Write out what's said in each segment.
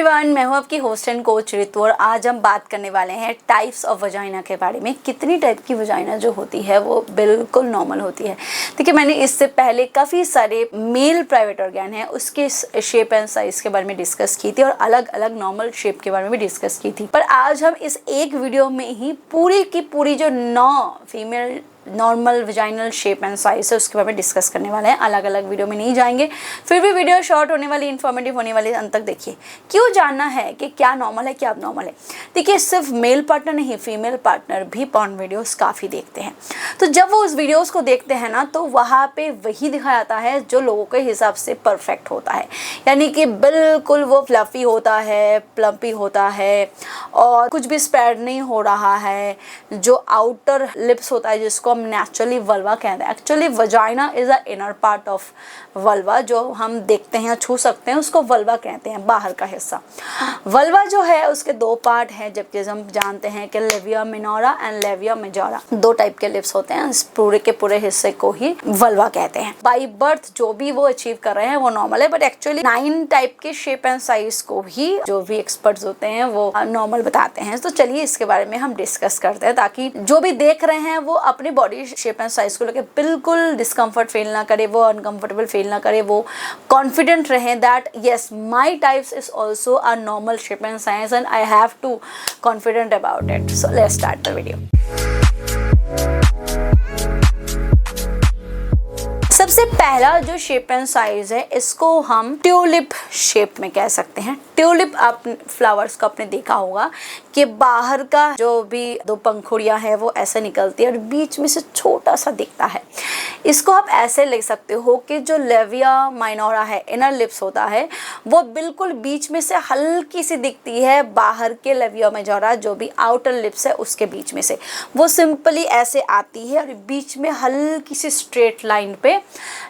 Everyone, मैं हूं आपकी होस्ट एंड कोच रितु और आज हम बात करने वाले हैं टाइप्स ऑफ वजाइना के बारे में। कितनी टाइप की वजाइना जो होती है वो बिल्कुल नॉर्मल होती है। देखिए, मैंने इससे पहले काफ़ी सारे मेल प्राइवेट ऑर्गन हैं उसके शेप एंड साइज़ के बारे में डिस्कस की थी और अलग अलग नॉर्मल शेप के बारे में भी डिस्कस की थी। पर आज हम इस एक वीडियो में ही पूरी की पूरी जो 9 female normal vaginal shape and size है उसके बारे में डिस्कस करने वाले हैं। अलग अलग वीडियो में नहीं जाएंगे, फिर भी वीडियो शॉर्ट होने वाली, इन्फॉर्मेटिव होने वाली, अंत तक देखिए। क्यों जानना है कि क्या नॉर्मल है, क्या अब नॉर्मल है। देखिए, सिर्फ मेल पार्टनर नहीं, फीमेल पार्टनर भी पॉर्न वीडियोस काफ़ी देखते हैं। तो जब वो उस वीडियोस को देखते हैं ना, तो वहाँ पे वही दिखाया जाता है जो लोगों के हिसाब से परफेक्ट होता है। यानी कि बिल्कुल वो फ्लफी होता है, प्लम्पी होता है और कुछ भी स्प्रेड नहीं हो रहा है। जो आउटर लिप्स होता है जिसको हम नेचुरली वल्वा कहते हैं। Actually vagina is a inner part of vulva, जो हम देखते हैं, छू सकते हैं, उसको वल्वा कहते हैं, बाहर का हिस्सा। वल्वा जो है उसके 2 पार्ट हैं, जबकि हम जानते हैं कि labia minora and labia majora 2 type के लिप्स होते हैं। इस पूरे के पूरे हिस्से को ही वल्वा कहते हैं। बाई बर्थ जो भी वो अचीव कर रहे हैं वो नॉर्मल है, बट एक्चुअली 9 टाइप के शेप एंड साइज को ही जो भी एक्सपर्ट्स होते हैं वो नॉर्मल बताते हैं। तो चलिए इसके बारे में हम डिस्कस करते हैं, ताकि जो भी देख रहे हैं वो अपनी बॉडी शेप एंड साइज को लेकर बिल्कुल डिस्कम्फर्ट फील ना करे, वो अनकंफर्टेबल फील ना करे, वो कॉन्फिडेंट रहे that yes my types is also a normal shape and size and I have to confident about it. So let's start the video. सबसे पहला जो शेप एंड साइज है इसको हम ट्यूलिप शेप में कह सकते हैं। ट्यूलिप आप फ्लावर्स को आपने देखा होगा कि बाहर का जो भी 2 पंखुड़ियां हैं वो ऐसे निकलती है और बीच में से छोटा सा दिखता है। इसको आप ऐसे ले सकते हो कि जो लेविया माइनोरा है, इनर लिप्स होता है, वो बिल्कुल बीच में से हल्की सी दिखती है। बाहर के लेविया मेजोरा जो भी आउटर लिप्स है उसके बीच में से वो सिंपली ऐसे आती है और बीच में हल्की सी स्ट्रेट लाइन पे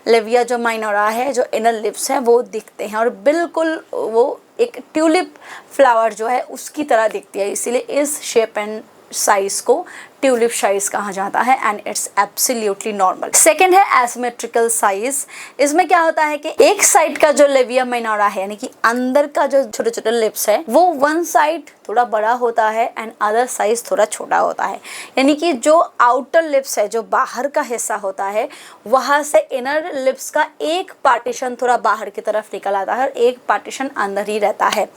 लेविया जो माइनोरा है, जो इनर लिप्स है, वो दिखते हैं और बिल्कुल वो एक ट्यूलिप फ्लावर जो है उसकी तरह दिखती है। इसीलिए इस शेप एंड साइज को ट्यूलिप साइज कहा जाता है and it's absolutely normal. Second है एसिमेट्रिकल साइज। इसमें क्या होता है कि एक साइड का जो लेविया माइनोरा है, यानी कि अंदर का जो छोटे छोटे लिप्स है, वो वन साइड थोड़ा बड़ा होता है एंड अदर साइज थोड़ा छोटा होता है। यानी कि जो आउटर लिप्स है, जो बाहर का हिस्सा होता है, वहां से इनर लिप्स का एक पार्टीशन थोड़ा बाहर की तरफ निकल आता है और एक पार्टीशन अंदर ही रहता है।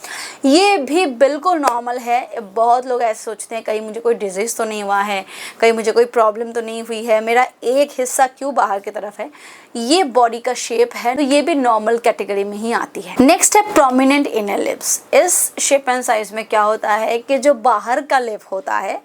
ये भी बिल्कुल नॉर्मल है। बहुत लोग ऐसे सोचते हैं कहीं मुझे कोई डिजीज तो नहीं हुआ है, कहीं मुझे कोई प्रॉब्लम तो नहीं हुई है, मेरा एक हिस्सा क्यों बाहर की तरफ है। ये बॉडी का शेप है, तो ये भी नॉर्मल कैटेगरी में ही आती है। नेक्स्ट है प्रोमिनेंट इनर लिप्स। इस शेप एंड साइज में क्या होता है कि जो बाहर का लिप होता है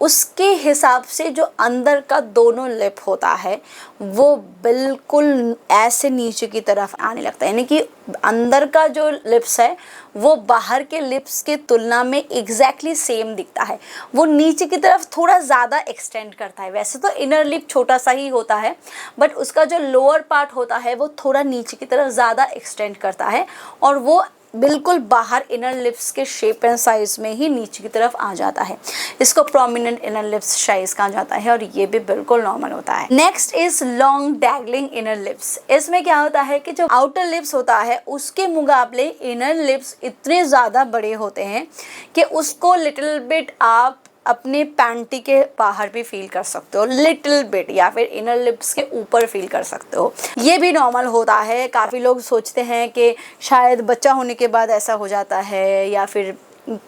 उसके हिसाब से जो अंदर का दोनों लिप होता है वो बिल्कुल ऐसे नीचे की तरफ आने लगता है। यानी कि अंदर का जो लिप्स है वो बाहर के लिप्स के तुलना में एग्जैक्टली सेम दिखता है। वो नीचे की तरफ थोड़ा ज़्यादा एक्सटेंड करता है। वैसे तो इनर लिप छोटा सा ही होता है, बट उसका जो लोअर पार्ट होता है वो थोड़ा नीचे की तरफ ज़्यादा एक्सटेंड करता है और वो बिल्कुल बाहर इनर लिप्स के शेप एंड साइज में ही नीचे की तरफ आ जाता है। इसको प्रोमिनेंट इनर लिप्स साइज कहा जाता है और ये भी बिल्कुल नॉर्मल होता है। Next is long dangling inner lips. इसमें क्या होता है कि जो आउटर लिप्स होता है उसके मुकाबले इनर लिप्स इतने ज़्यादा बड़े होते हैं कि उसको लिटिल बिट आप अपने पैंटी के बाहर भी फील कर सकते हो, लिटिल बिट, या फिर इनर लिप्स के ऊपर फील कर सकते हो। ये भी नॉर्मल होता है। काफ़ी लोग सोचते हैं कि शायद बच्चा होने के बाद ऐसा हो जाता है या फिर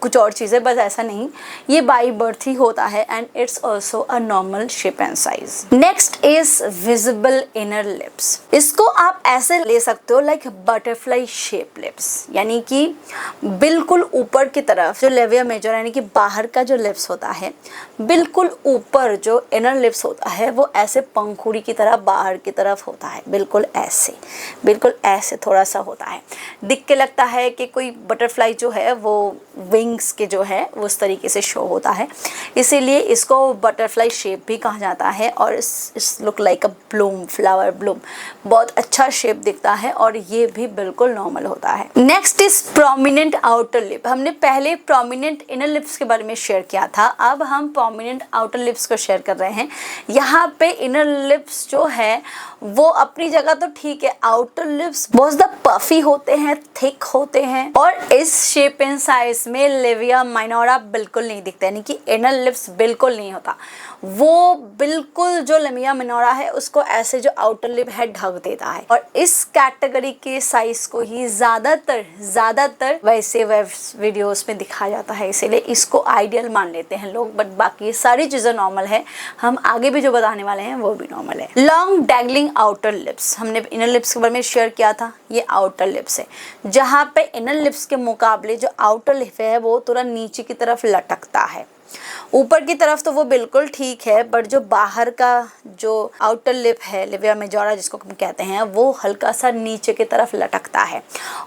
कुछ और चीज़ें, बस ऐसा नहीं, ये बाई बर्थ ही होता है and it's also a normal shape and size. Next is visible inner lips. इसको आप ऐसे ले सकते हो लाइक बटरफ्लाई शेप लिप्स, यानी कि बिल्कुल ऊपर की तरफ जो लेविया मेजोरा यानी कि बाहर का जो लिप्स होता है, बिल्कुल ऊपर जो इनर लिप्स होता है वो ऐसे पंखुड़ी की तरह बाहर की तरफ होता है। बिल्कुल ऐसे थोड़ा सा होता है। दिख के लगता है कि कोई बटरफ्लाई जो है वो विंग्स के जो है उस तरीके से शो होता है, इसीलिए इसको बटरफ्लाई शेप भी कहा जाता है। और इस लुक लाइक अ ब्लूम, फ्लावर ब्लूम, बहुत अच्छा शेप दिखता है और ये भी बिल्कुल नॉर्मल होता है। Next is prominent outer lip. हमने पहले प्रोमिनेंट इनर लिप्स के बारे में शेयर किया था, अब हम प्रोमिनेंट आउटर लिप्स को शेयर कर रहे हैं। यहाँ पे इनर लिप्स जो है वो अपनी जगह तो ठीक है, आउटर लिप्स बहुत ज़्यादा पफी होते हैं, थिक होते हैं और इस शेप एंड साइज में लिविया माइनोरा बिल्कुल नहीं दिखता, यानी कि इनर लिप्स बिल्कुल नहीं होता। वो बिल्कुल जो लिविया माइनोरा है उसको ऐसे जो आउटर लिप है ढक देता है और इस कैटेगरी के साइज को ही ज़्यादातर वैसे वेब वीडियोस में दिखाया जाता है, इसीलिए इसको आइडियल मान लेते हैं लोग, बट बाकी सारी चीज़ें नॉर्मल है। हम आगे भी जो बताने वाले हैं वो भी नॉर्मल है। लॉन्ग डैंगलिंग आउटर लिप्स, हमने इनर लिप्स के बारे में शेयर किया था, ये आउटर लिप्स है, जहाँ पे इनर लिप्स के मुकाबले जो आउटर लिप है वो थोड़ा नीचे की तरफ लटकता है। ऊपर की तरफ तो वो बिल्कुल ठीक है, बट जो बाहर का जो आउटर लिप है, लिविया मेजोरा जिसको हम कहते हैं, वो हल्का सा नीचे की तरफ लटकता है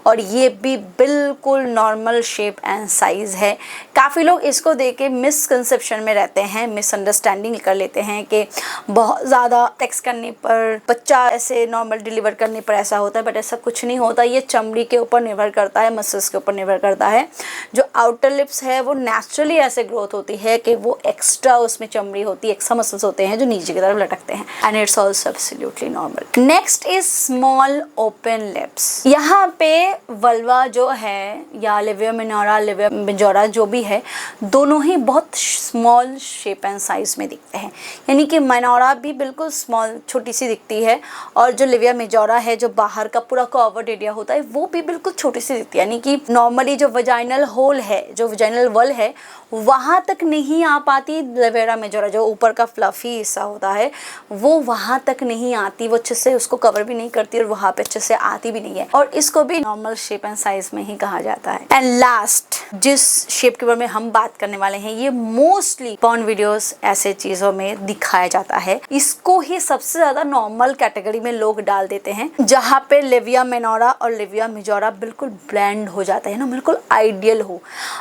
और ये भी बिल्कुल नॉर्मल शेप एंड साइज है। काफ़ी लोग इसको देख के मिसकंसेप्शन में रहते हैं, मिसअंडरस्टैंडिंग कर लेते हैं कि बहुत ज़्यादा सेक्स करने पर बच्चा ऐसे नॉर्मल डिलीवर करने पर ऐसा होता है, बट ऐसा कुछ नहीं होता। ये चमड़ी के ऊपर निर्भर करता है, मसल्स के ऊपर निर्भर करता है। जो आउटर लिप्स है वो नेचुरली ऐसे ग्रोथ होती है कि वो एक्स्ट्रा उसमें चमड़ी होती है, एक्स्ट्रा मसल्स होते हैं जो नीचे की तरफ लटकते हैं, and it's also absolutely normal. Next is small open lips. यहाँ पे वल्वा जो है या लिविया माइनोरा, लिविया मेजोरा जो भी है, दोनों ही बहुत स्मॉल शेप एंड साइज में दिखते हैं, यानी कि माइनोरा भी बिल्कुल स्मॉल छोटी सी दिखती है और जो लिविया मेजोरा है जो बाहर का पूरा कवर्ड एरिया होता है वो भी बिल्कुल छोटी सी दिखती है, यानी कि नॉर्मली जो वजाइनल होल है, जो वजाइनल वल है, वहाँ तक नहीं आ पाती लिविया मेजोरा। जो ऊपर का फ्लफी हिस्सा होता है वो वहाँ तक नहीं आती, वो अच्छे से उसको कवर भी नहीं करती और वहाँ पे अच्छे से आती भी नहीं है, और इसको भी नॉर्मल शेप एंड साइज में ही कहा जाता है। एंड लास्ट जिस शेप के बारे में हम बात करने वाले हैं, ये मोस्टली पॉर्न वीडियोस ऐसे चीजों में दिखाया जाता है, इसको ही सबसे ज्यादा नॉर्मल कैटेगरी में लोग डाल देते हैं, जहाँ पे लिविया माइनोरा और लिविया मेजोरा बिल्कुल ब्लेंड हो जाता है ना, बिल्कुल आइडियल हो।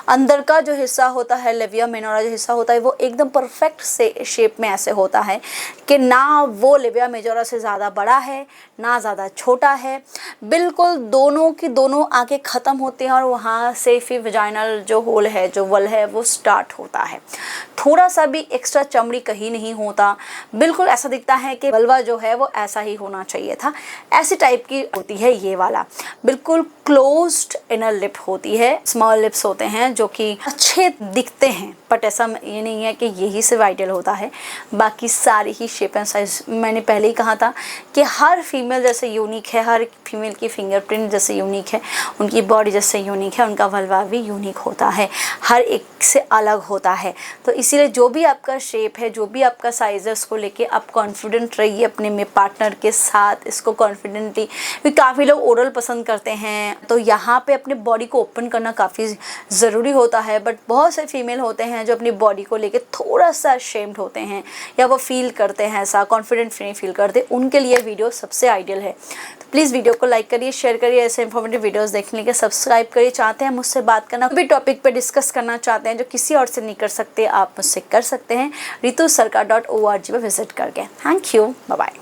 अंदर का जो हिस्सा होता है, लिविया माइनोरा जो हिस्सा होता है, वो एकदम परफेक्ट से शेप में ऐसे होता है कि ना वो लिविया मेजोरा से ज़्यादा बड़ा है ना ज़्यादा छोटा है, बिल्कुल दोनों की दोनों आगे ख़त्म होते हैं और वहाँ से फिर वजाइनल जो होल है, जो वल है, वो स्टार्ट होता है। थोड़ा सा भी एक्स्ट्रा चमड़ी कहीं नहीं होता, बिल्कुल ऐसा दिखता है कि वल्वा जो है वो ऐसा ही होना चाहिए था, ऐसी टाइप की होती है ये वाला। बिल्कुल क्लोज्ड इनर लिप होती है, स्मॉल लिप्स होते हैं जो कि अच्छे दिखते हैं, बट ऐसा ये नहीं है कि यही सिर्फ आइडियल होता है, बाकी सारी ही शेप एंड साइज, मैंने पहले ही कहा था कि हर फीमेल जैसे यूनिक है, हर फीमेल की फिंगरप्रिंट जैसे यूनिक है, उनकी बॉडी जैसे यूनिक है, उनका वल्वा भी यूनिक होता है, हर एक से अलग होता है। तो इसीलिए जो भी आपका शेप है, जो भी आपका साइज़ है, उसको लेके आप कॉन्फिडेंट रहिए अपने में पार्टनर के साथ, इसको कॉन्फिडेंटली, क्योंकि काफ़ी लोग ओरल पसंद करते हैं, तो यहाँ पे अपने बॉडी को ओपन करना काफ़ी ज़रूरी होता है, बट बहुत से फीमेल होते हैं जो अपनी बॉडी को लेके थोड़ा सा शेम्ड होते हैं या वो फील करते हैं ऐसा कॉन्फिडेंट नहीं फील करते, उनके लिए वीडियो सबसे आइडियल है। तो प्लीज़ वीडियो को लाइक करिए, शेयर करिए, ऐसे इंफॉर्मेटिव वीडियोस देखने के सब्सक्राइब करिए। चाहते हैं मुझसे बात करना, कोई भी टॉपिक पे डिस्कस करना चाहते हैं जो किसी और से नहीं कर सकते, आप मुझसे कर सकते हैं ritusarkar.org पे विजिट करके। Thank you, bye bye.